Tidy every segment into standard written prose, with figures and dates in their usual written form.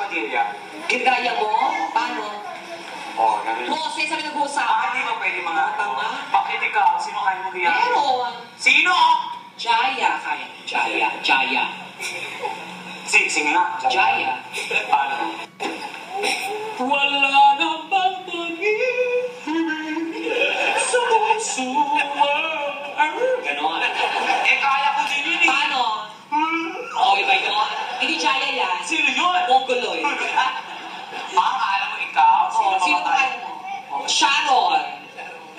Padilla. Ginagaya mo? Paano? Oo, ganun. Boses, sabi nag-uusapan. Hindi ba pwede mga Tama. Bakit ikaw? Sino kaya mo kaya? Meron. Sino? Jaya, kaya. Jaya. Sige nga. Jaya. Paano? Wala nang pag-ibig sa puso. Ganon. Kaya ko din yun eh. Paano? Oh, iba yun. Hindi Jaya yan. Sino yun? Mongoloid. Alam mo ikaw? Sino ba kaya mo? Sharon.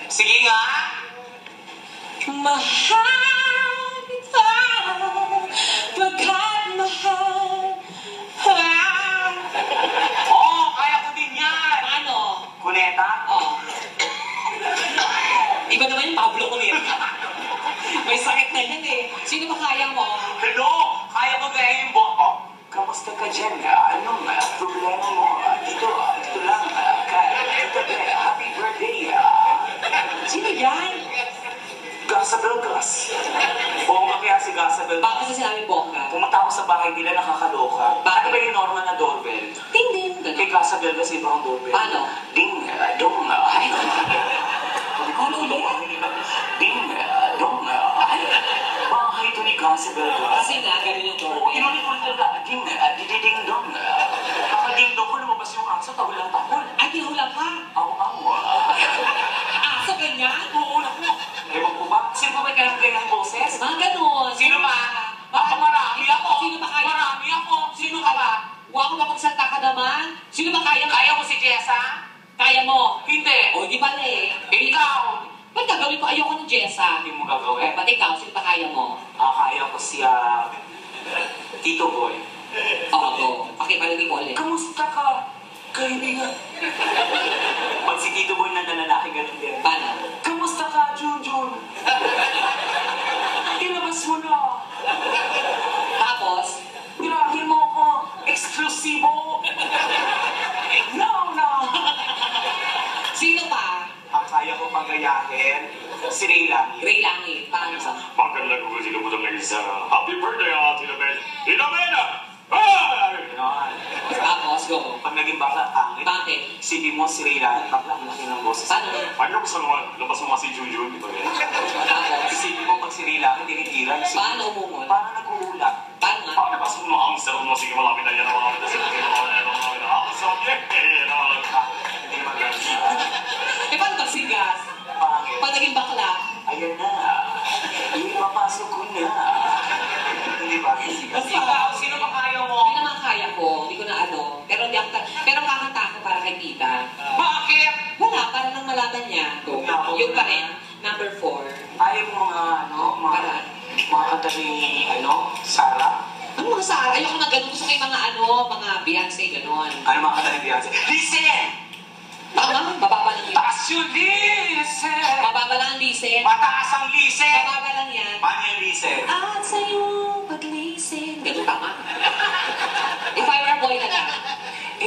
Sige nga. Mahal kita pagkat mahal. Kaya ko din yan. Paano? Kuneta? Iba naman yung Pablo Cuneta. May sakit na yan eh. Sino ba kaya mo? Hello! Kaya mo kaya yung buhok. Kamusta ka dyan? Anong problema mo? Dito lang. Happy birthday. Sino yan? Gasabel Gas. Oo nga kaya si Gasabel. Bakit sa sinabi bongga? Pumunta ako sa bahay nila, nakakaloka. Bakit? Ano ba yung normal na doorbell? Ding ding. Kay Gasabel Gas, iba ang doorbell. Paano? Ding, dong, ay. Ano ulit? Ding, dong, ay. Bahay ito ni Gasabel Gas. Kasi nga, ganun yung Oo, doorbell. inulit talaga. Ding, diding, dong. Kakading dong ko, lumabas yung aso, tahol lang tahol. Ay, kinahula ka. Aso ganyan? Oo, naku. Ewan ko ba? Sino ba may kailangan boses? Mga ganun. Sino ba? Marami ako. Sino ba kaya? Marami ako. Sino ka ba? Huwag mo magsalta ka naman. Sino ba kaya? Kaya mo si Jessa? Kaya mo. Hindi. O, di pala eh. Ikaw. Ba't gagawin ko? Ayoko ng Jessa. Hindi mo gagawin. Ba't ikaw? Sino ba kaya mo? Kaya ko siya Tito Boy. Oo, go. Okay, palagay mo ulit. Kamusta ka? Kaibigan. Pag si Tito Boy na nananaki, ganun din. Paano? Kamusta ka, Junjun? Ilabas mo na. Tapos, Tirahin mo ako. Eksklusibo. No. sino pa? Ang kaya ko pagayahin, si Ray Langit. Ray Langit. Paano sa? Magandang ko sila mo ng isa. Happy birthday, Ate Nabel. Inamena! Ganon. Tapos, go. Pag naging bakla, pangit. Bakit? Sipin mo si Ray Langit, bakla ang laki ng boses. Paano? Ano gusto naman? Labas mo nga si Junjun, di ba yan? Tapos, Isipin mo pag si Ray Langit, tinitiran. paano umungol? Parang nag-uulap. Paano nga? Paano ba mo ang sarap mo? Sige, malapit na yan ang mga kasi ako sa Hindi maganda. Paano magsigas? Pangit. Pag naging bakla? Ayan na. Ipapasok ko na. Hindi ba? Basta. Ikaw, sino ba kaya mo? Hindi naman kaya ko. Hindi ko na ano. Pero hindi ako, pero kakanta ko para kay tita. Bakit? Wala, para lang malaman niya. Go. Yung pa rin, number 4. Ayaw mo mga kanta ni, Sarah? Ano mga sa ayoko na ganun. Gusto ko yung mga mga Beyonce, gano'n. Ano mga kanta ni Beyonce? Listen! Tama, mababa lang yun. Taas yung listen! Mababa lang ang listen. Mataas ang listen! Mababa lang yan. Paano yung listen? At sa'yo pag-listen. Ganun tama. If I were a boy na lang.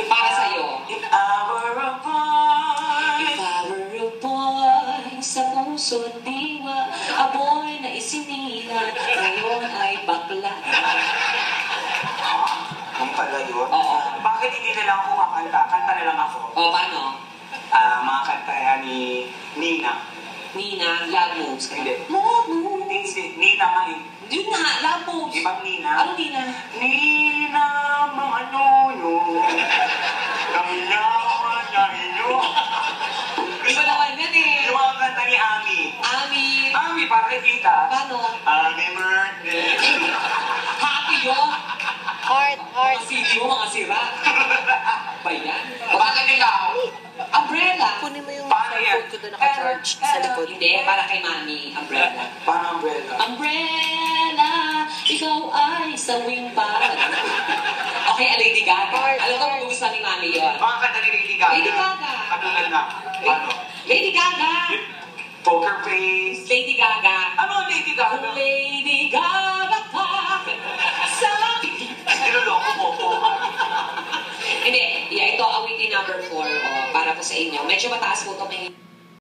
Para sa'yo. If I were a boy. If I were a boy, sa puso't diwa, a boy na isinila, ngayon ay bakla. Kung pala yun? Oo. Bakit hindi na lang ako kakanta? Kanta na lang ako. O, paano? Mga kanta ni Nina. Nina, love moves. Hindi. Love moves. Hindi si Nina nga eh. Yun nga, love moves. Ibang Nina. Ano Nina? Nina, mga nuno. Kanya-kanya-inyo. Iba naman yan eh. Yung mga kanta ni Ami. Ami. Ami, para kay tita. Paano? Happy birthday. Happy yun. Heart. Mga CD mo, mga sira. Ba yan? Bakit ikaw? Umbrella. Kunin mo yung Paano yan? phone ko doon naka-charge sa likod. Hindi, para kay Mami. Umbrella. Paano umbrella? Umbrella, ikaw ay sawing bag. Okay, Lady Gaga. Alam ko kung gusto ni Mami yun. Mga kanta ni Lady Gaga. Lady Gaga. Katulad na. Ano? Lady Gaga. Poker face. Lady Gaga. Ano ang Lady Gaga? Lady Gaga ka sa Niloloko mo po. Hindi, ito awitin number 4 para po sa inyo. Medyo mataas po ito. May